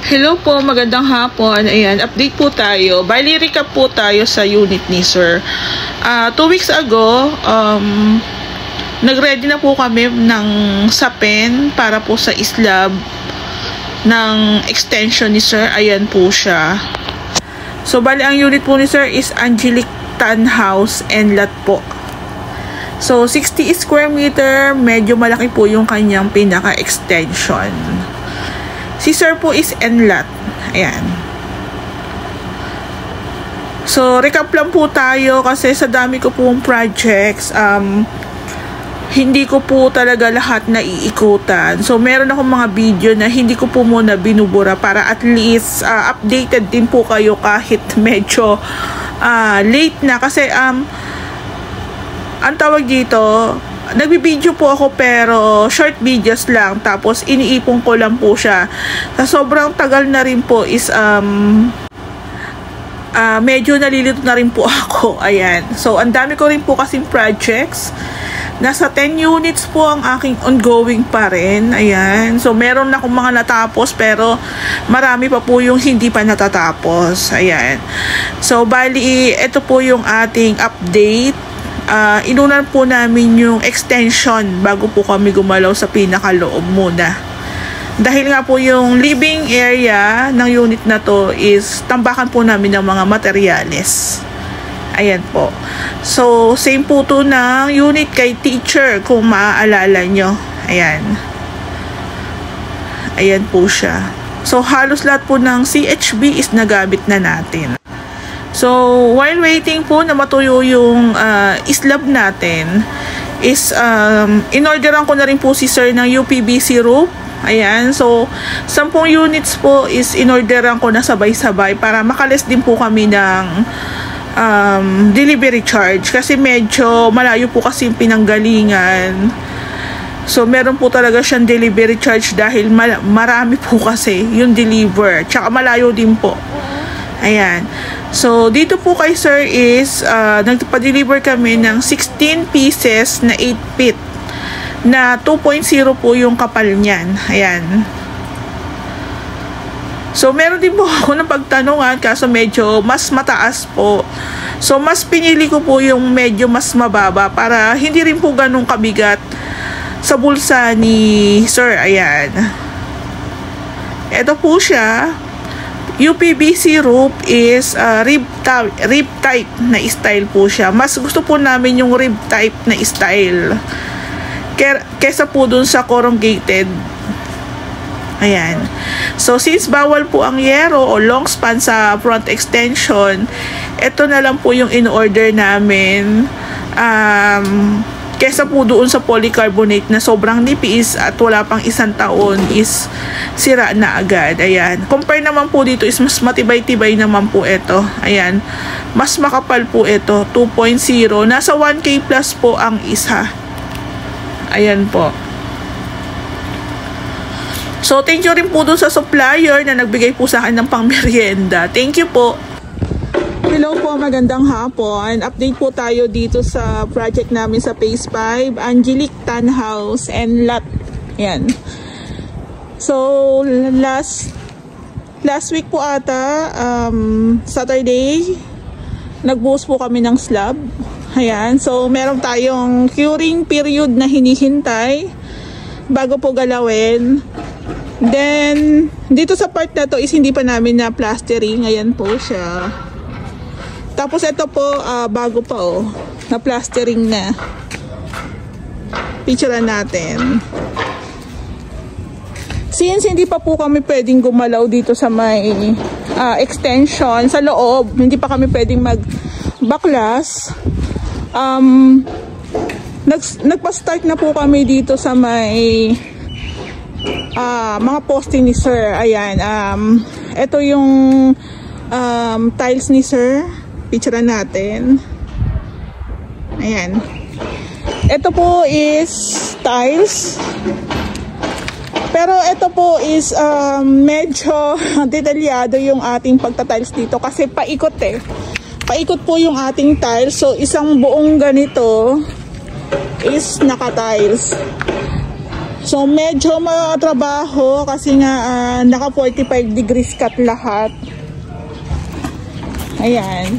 Hello po, magandang hapon. Ayan, update po tayo. Bali, recap po tayo sa unit ni Sir. 2 weeks ago, nag-ready na po kami ng sapin para po sa slab ng extension ni Sir. Ayan po siya. So, bali, ang unit po ni Sir is Angelic Tan House and lot po. So, 60 square meter, medyo malaki po yung kanyang pinaka-extension. Si Sir po is N-lot. Ayan. So, recap lang po tayo kasi sa dami ko pong projects, hindi ko po talaga lahat na iikutan. So, meron akong mga video na hindi ko po muna binubura para at least updated din po kayo kahit medyo late na. Kasi, ang tawag dito, nagbibideo po ako pero short videos lang, tapos iniipon ko lang po siya. Sa sobrang tagal na rin po is medyo nalilito na rin po ako. Ayan. So, ang dami ko rin po kasing projects. Nasa 10 units po ang aking ongoing pa rin. Ayan. So, meron na akong mga natapos pero marami pa po yung hindi pa natatapos. Ayan. So, bali, ito po yung ating update. Inunan po namin yung extension bago po kami gumalaw sa pinakaloob muna. Dahil nga po yung living area ng unit na to is tambakan po namin ng mga materyales. Ayan po. So, same po to ng unit kay teacher kung maaalala nyo. Ayan. Ayan po siya. So, halos lahat po ng CHB is nagamit na natin. So, while waiting po na matuyo yung slab natin, is in-orderan ko na rin po si Sir ng UPVC roof. Ayan. So, 10 units po is in-orderan ko na sabay-sabay para makalis din po kami ng delivery charge. Kasi medyo malayo po kasi yung pinanggalingan. So, meron po talaga siyang delivery charge dahil marami po kasi yung deliver. Tsaka malayo din po. Ayan. So, dito po kay Sir is nagpa-deliver kami ng 16 pieces na 8 feet na 2.0 po yung kapal niyan. Ayan. So, meron din po ako ng pagtanungan kaso medyo mas mataas po. So, mas pinili ko po yung medyo mas mababa para hindi rin po ganun kabigat sa bulsa ni Sir. Ayan. Ito po siya. UPVC roof is rib type na style po siya. Mas gusto po namin yung rib type na style kesa po dun sa corrugated. Ayan. So, since bawal po ang yero o long span sa front extension, ito na lang po yung in-order namin. Kesa po doon sa polycarbonate na sobrang nipis at wala pang 1 taon is sira na agad. Ayan. Compare naman po dito is mas matibay-tibay naman po ito. Ayan. Mas makapal po ito. 2.0. Nasa 1K plus po ang isa. Ayan po. So, thank you rin po doon sa supplier na nagbigay po sa akin ng pang-merienda. Thank you po. Hello po, magandang hapon. Update po tayo dito sa project namin sa Phase 5, Angelic Tan House and lot. Yan. So, last week po ata, Saturday, nagbuhos po kami ng slab. Ayan. So, meron tayong curing period na hinihintay bago po galawin. Then, dito sa part na to is hindi pa namin na plastering. Ayan po siya. Tapos ito po, bago pa na plastering na. Picturean natin. Since hindi pa po kami pwedeng gumalaw dito sa may extension, sa loob, hindi pa kami pwedeng magbaklas, nagpa-start na po kami dito sa may mga posting ni Sir. Ayan. Ito yung tiles ni Sir. Picturean natin. Ayan. Ito po is tiles. Pero ito po is medyo detalyado yung ating pagtatiles dito kasi paikot Paikot po yung ating tiles. So, isang buong ganito is naka-tiles. So medyo matrabaho kasi nga naka 45 degrees cut lahat. Ayan.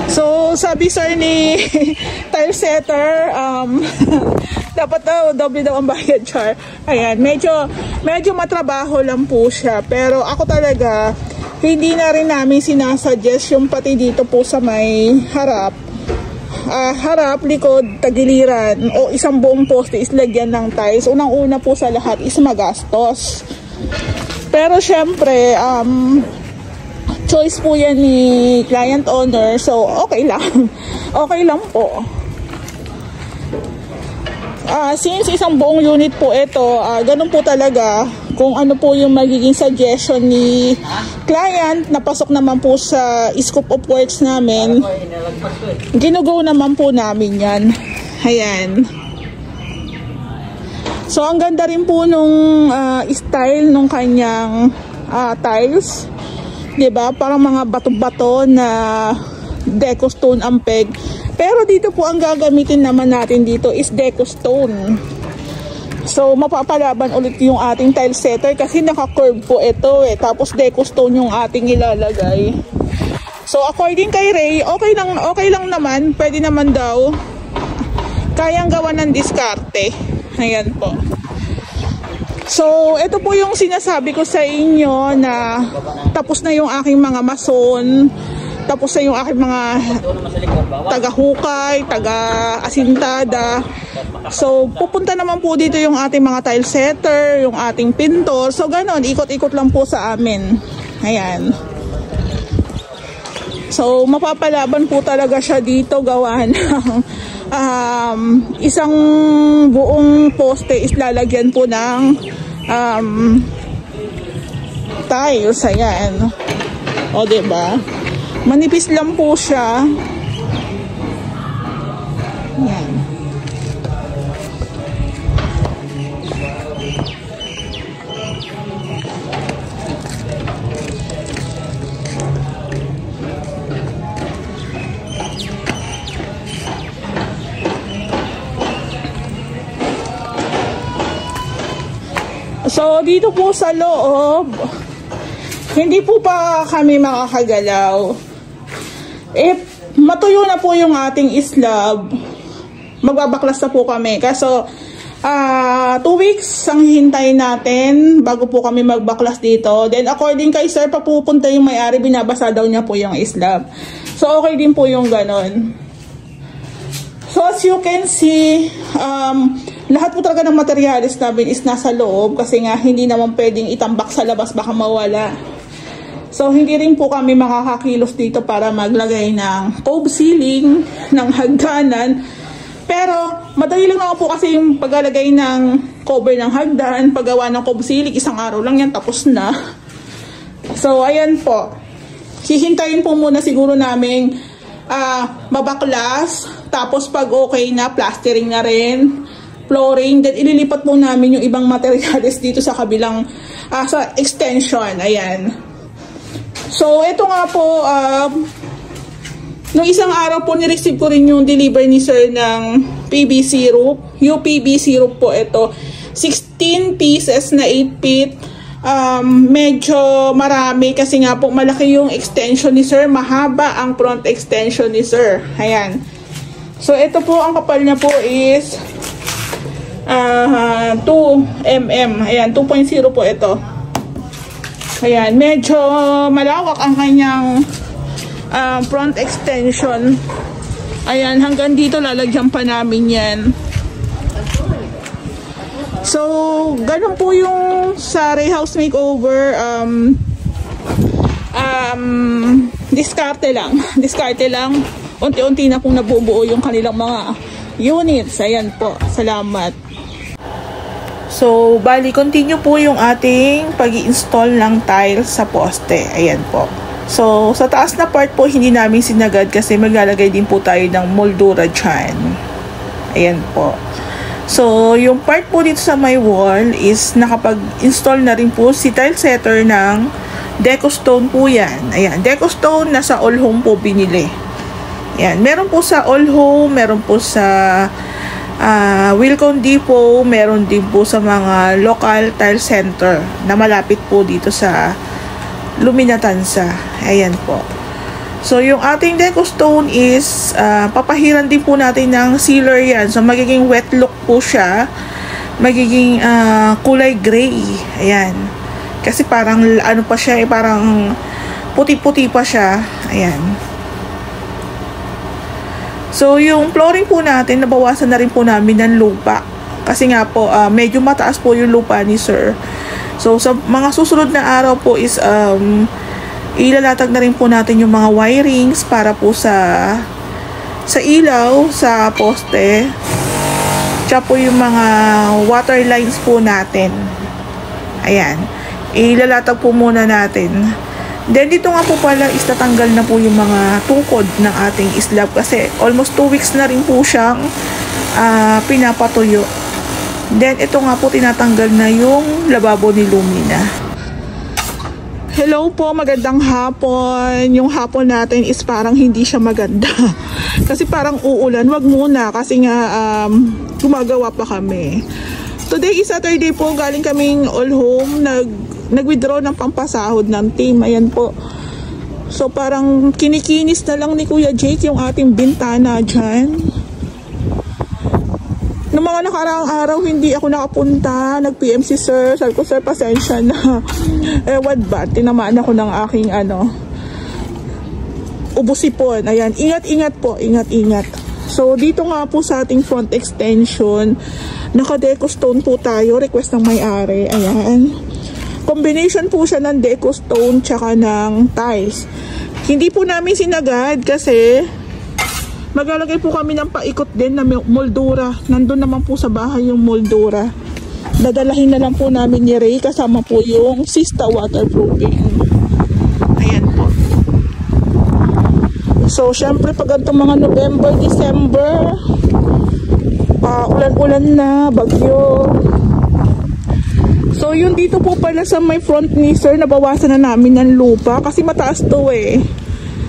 So sabi sir ni tile setter, dapat daw doble daw ang bayad, char. Ayan, medyo matrabaho lang po siya. Pero ako talaga hindi na rin namin sinasuggest yung pati dito po sa may harap. Harap, likod, tagiliran o isang buong poste is lagyan ng tiles. Unang-una po sa lahat is magastos. Pero syempre, choice po yan ni client owner. So, okay lang. Okay lang po. Since isang buong unit po ito, ganun po talaga kung ano po yung magiging suggestion ni client, napasok naman po sa scope of works namin, ginugo naman po namin yan. Ayan. So ang ganda rin po nung style nung kanyang tiles, diba? Parang mga bato-bato na deco stone ang peg. Pero dito po ang gagamitin naman natin dito is deco stone. So mapapalaban ulit yung ating tile setter kasi naka-curve po ito eh. Tapos deco stone yung ating ilalagay. So according kay Ray, okay lang naman. Pwede naman daw. Kayang gawa ng diskarte. Ayan po. So ito po yung sinasabi ko sa inyo na tapos na yung aking mga mason. Tapos na yung aking mga taga-hukay, taga-asintada. So, pupunta naman po dito yung ating mga tile setter, yung ating pintor. So, ganon. Ikot-ikot lang po sa amin. Ayan. So, mapapalaban po talaga siya dito gawa ng isang buong poste is lalagyan po ng tiles. Ayan. O, diba? Manipis lang po siya. Yan. So, dito po sa loob, hindi po pa kami makakagalaw. Matuyo na po yung ating slab, magbabaklas na po kami. Kaso 2 weeks ang hihintayin natin bago po kami magbaklas dito. Then according kay sir, papupunta yung may-ari, binabasa daw niya po yung slab. So okay din po yung ganon. So as you can see, lahat po talaga ng materialis namin is nasa loob kasi nga hindi naman pwedeng itambak sa labas, baka mawala. So, hindi rin po kami makakakilos dito para maglagay ng cove ceiling, ng hagdanan. Pero, madali lang naman po kasi yung paglalagay ng cover ng hagdan, paggawa ng cove ceiling, isang araw lang yan, tapos na. So, ayan po. Hihintayin po muna siguro namin mabaklas. Tapos, pag okay na, plastering na rin, flooring. Then, ililipat po namin yung ibang materials dito sa kabilang, sa extension. Ayan. So, ito nga po, nung isang araw po, nireceive ko rin yung delivery ni sir ng PVC roof. UPVC roof po ito. 16 pieces na 8 feet. Medyo marami kasi nga po malaki yung extension ni sir. Mahaba ang front extension ni sir. Ayan. So, ito po, ang kapal niya po is 2 mm. Ayan, 2.0 po ito. Ayan, medyo malawak ang kanyang front extension. Ayan, hanggang dito lalagyan pa namin yan. So, ganun po yung sa Ray House Makeover. Diskarte lang. Diskarte lang. Unti-unti na pong nabubuo yung kanilang mga units. Ayan po. Salamat. So, bali, continue po yung ating pag-i-install ng tiles sa poste. Ayan po. So, sa taas na part po, hindi namin sinagad kasi maglalagay din po tayo ng moldura dyan. Ayan po. So, yung part po dito sa my wall is nakapag-install na rin po si tile setter ng deco stone po yan. Ayan, deco stone nasa All Home po binili. Ayan, meron po sa All Home, meron po sa Wilcon Depot, meron din po sa mga local tile center na malapit po dito sa Lumina Tanza. Ayan po. So, yung ating deco stone is, papahiran din po natin ng sealer yan. So, magiging wet look po siya. Magiging kulay gray. Ayan. Kasi parang, ano pa siya, parang puti-puti pa siya. Ayan. So, yung flooring po natin, nabawasan na rin po namin ng lupa. Kasi nga po, medyo mataas po yung lupa ni Sir. So, sa mga susunod na araw po is, ilalatag na rin po natin yung mga wirings para po sa ilaw, sa poste. Tsaka po yung mga water lines po natin. Ayan. Ilalatag po muna natin. Then, dito nga po pala is tatanggal na po yung mga tukod ng ating slab kasi almost 2 weeks na rin po siyang pinapatuyo. Then, ito nga po tinatanggal na yung lababo ni Lumina. Hello po, magandang hapon. Yung hapon natin is parang hindi siya maganda. Kasi parang uulan. Wag muna kasi nga gumagawa pa kami. Today is Saturday po, galing kaming all home. Nag-withdraw ng pampasahod ng team. Ayan po. So, parang kinikinis na lang ni Kuya Jake yung ating bintana dyan. Noong mga nakaraang araw, hindi ako nakapunta. Nag-PM si Sir. Sabi ko, Sir, pasensya na. Ewan ba? Tinamaan ako ng aking ubusipon. Ayan. Ingat-ingat po. Ingat-ingat. So, dito nga po sa ating front extension, naka-deco stone po tayo. Request ng may-ari. Ayan. Combination po siya ng deco stone tsaka ng tiles. Hindi po namin sinagad kasi maglalagay po kami ng paikot din na moldura. Nandun naman po sa bahay yung moldura. Dadalahin na lang po namin ni Ray kasama po yung Sista waterproofing. Ayan po. So, syempre pag itong mga November, December, ulan-ulan na, bagyo. So, yun dito po pala sa may front ni Sir, nabawasan na namin ng lupa kasi mataas to eh.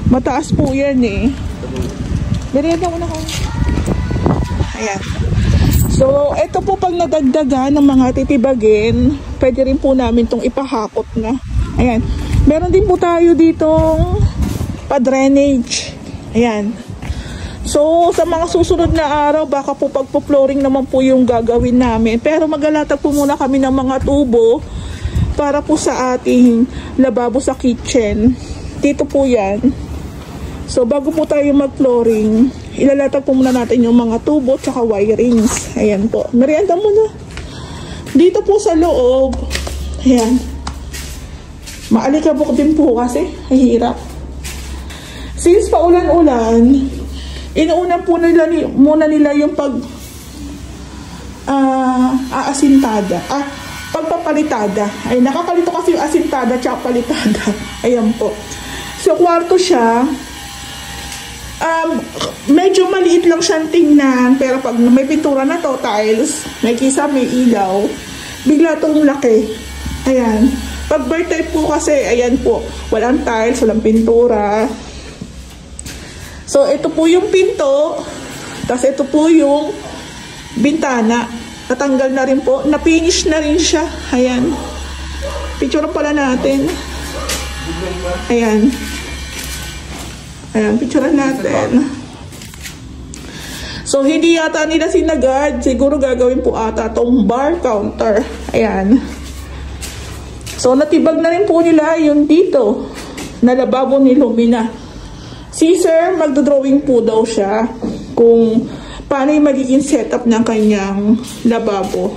Mataas po yan eh. Merienda ko na kayo. Ayan. So, ito po pag nadagdagan ng mga titibagin, pwede rin po namin itong ipahakot na. Ayan. Meron din po tayo ditong pa-drainage. Ayan. So, sa mga susunod na araw, baka po pagpo-flooring naman po yung gagawin namin. Pero magalatag po muna kami ng mga tubo para po sa ating lababo sa kitchen. Dito po yan. So, bago po tayo mag-flooring, ilalatag po muna natin yung mga tubo tsaka wirings. Ayan po. Merienda muna. Dito po sa loob, ayan. Maalikabok din po kasi. Ay, hirap. Since paulan-ulan, inuuna po muna nila yung aasintada. Pagpapalitada. Ay, nakakalito kasi yung asintada tsaka palitada. Ayan po. So, kwarto siya. Medyo maliit lang siyang tingnan. Pero pag may pintura na to, tiles, may kisa, may ilaw, bigla itong laki. Ayan. Pag birthday po kasi, ayan po, walang tiles, walang pintura. So, ito po yung pinto. Tapos, ito po yung bintana. Natanggal na rin po. Na-finish na rin siya. Ayan. Picture pala natin. Ayan. Ayan, picture natin. So, hindi yata nila sinagad. Siguro gagawin po ata itong bar counter. Ayan. So, natibag na rin po nila yung dito. Na lababo ni Lumina. Si Sir, magdodrawing po daw siya kung paano yung magiging setup ng kanyang lababo.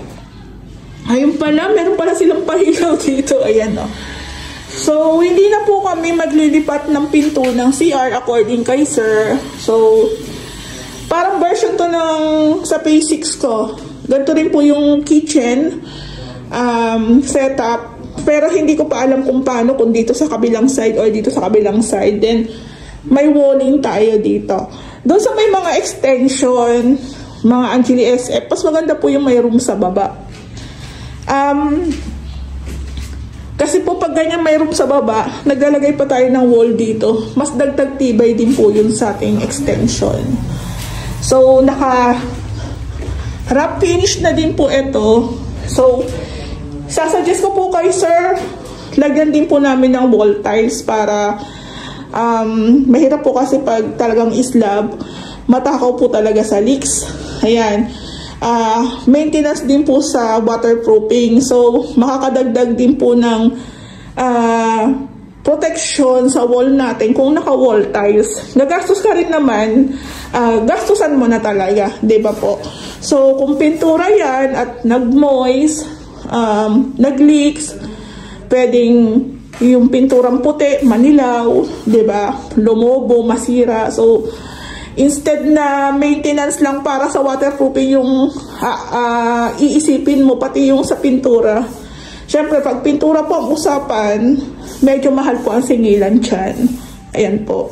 Ayun pala, meron pala silang pahilaw dito. Ayan o. So, hindi na po kami maglilipat ng pinto ng CR according kay Sir. So, parang version to ng sa P6 ko. Ganito rin po yung kitchen setup. Pero hindi ko pa alam kung paano, kung dito sa kabilang side or dito sa kabilang side. Then, may walling tayo dito. Doon sa may mga extension, mga Angeli SF, mas maganda po yung may room sa baba. Kasi po pag ganyan may room sa baba, naglalagay pa tayo ng wall dito. Mas dagdag tibay din po yun sa ating extension. So, wrap finish na din po ito. So, sasuggest ko po kay sir, lagyan din po namin ng wall tiles para mahirap po kasi pag talagang slab, matakaw po talaga sa leaks. Ayan. Maintenance din po sa waterproofing. So, makakadagdag din po ng protection sa wall natin kung naka-wall tiles. Nagastos ka rin naman, gastusan mo na talaga, di ba po? So, kung pintura yan at nag-moist, nag-leaks, pwedeng yung pinturang puti, manilaw, di ba? Lumobo, masira. So, instead na maintenance lang para sa waterproofing yung iisipin mo, pati yung sa pintura. Siyempre, pag pintura po ang usapan, medyo mahal po ang singilan dyan. Ayan po.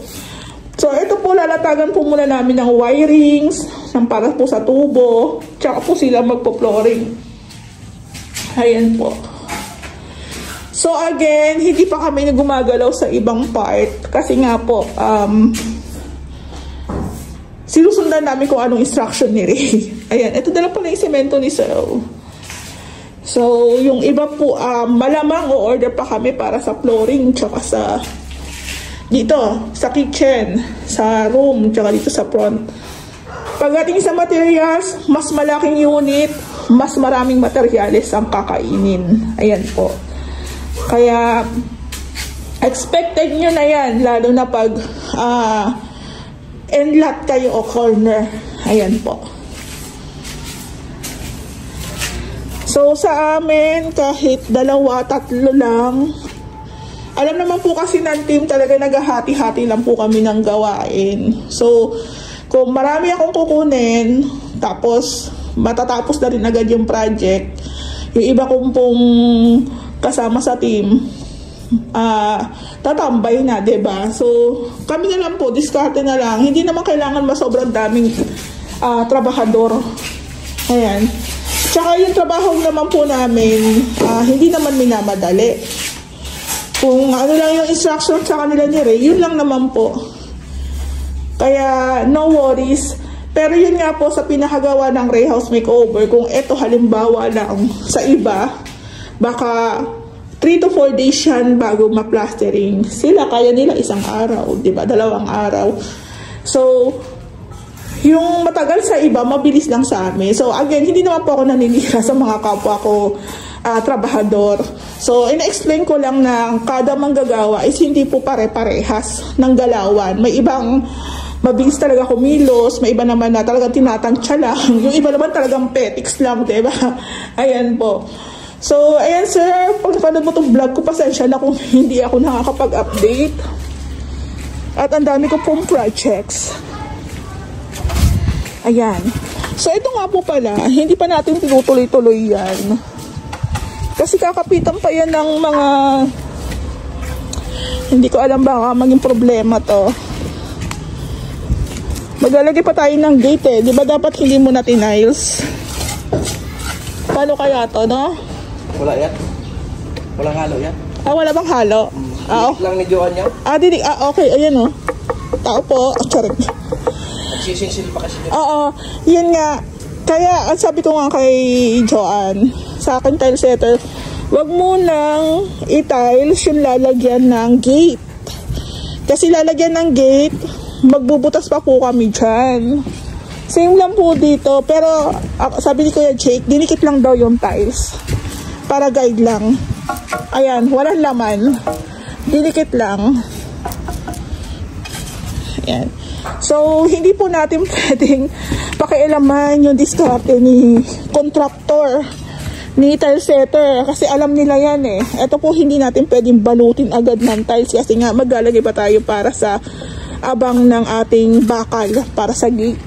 So, ito po, lalatagan po muna namin ng wirings, ng para po sa tubo, tsaka po sila magpo-flooring. Ayan po. So, again, hindi pa kami gumagalaw sa ibang part. Kasi nga po, sinusundan namin kung anong instruction ni Ray. Ayan, ito na lang po na yung semento ni Sir. So, yung iba po, malamang o-order pa kami para sa flooring, tsaka sa dito, sa kitchen, sa room, tsaka dito sa front. Pagdating sa materials, mas malaking unit, mas maraming materials ang kakainin. Ayan po. Kaya, expected nyo na yan, lalo na pag end-lot kayo o corner. Ayan po. So, sa amin, kahit 2, 3 lang, alam naman po kasi ng team talaga naghahati-hati lang po kami ng gawain. So, kung marami akong kukunin, tapos matatapos na rin agad yung project, yung iba kong pong kasama sa team, tatambay na, diba? So, kami na lang po, diskarte na lang. Hindi naman kailangan masobrang daming trabahador. Ayan. Tsaka yung trabaho naman po namin, hindi naman minamadali. Kung ano lang yung instruction sa kanila ni Ray, yun lang naman po. Kaya no worries. Pero yun nga po sa pinakagawa ng Ray House Makeover, kung eto halimbawa lang sa iba, baka 3 to 4 days yan bago ma-plastering. Sila kaya nila 1 araw, diba? 2 araw. So, yung matagal sa iba, mabilis lang sa amin. So, again, hindi naman po ako naninira sa mga kapwa ko trabahador. So, ina-explain ko lang na kada manggagawa is hindi po pare-parehas ng galawan. May ibang mabilis talaga kumilos, may iba naman na talagang tinatansya lang. Yung iba naman talagang petiks lang, diba? Ayan po. So, ayan sir, pag napanood mo itong vlog ko, pasensya na kung hindi ako nakakapag-update. At ang dami ko pong projects. Ayan. So, ito nga po pala, hindi pa natin tinutuloy-tuloy yan. Kasi kakapitan pa yan ng mga, hindi ko alam baka maging problema to. Maglalagay pa tayo ng gate eh. Di ba dapat hindi mo na tiniles? Paano kaya to, no? Wala yan? Walang halo yan? Wala bang halo? Lang ni Johan yan? Dinig. Okay. Ayan o. Tao po. Charot. Nagsisinsil pa kasi yan. Oo. Yun nga. Kaya, sabi ko nga kay Joanne, sa akin tile setter, wag mo nang i-tiles yung lalagyan ng gate. Kasi lalagyan ng gate, magbubutas pa po kami dyan. Same lang po dito. Pero, sabi ni Kuya Jake, dinikit lang daw yung tiles. Para guide lang. Ayan, walang laman. Dinikit lang. Ayan. So, hindi po natin pwedeng pakialaman yung diskarte ni contractor, ni tile setter. Kasi alam nila yan eh. Ito po hindi natin pwedeng balutin agad ng tiles. Kasi nga maglalagay pa tayo para sa abang ng ating bakal para sa gate.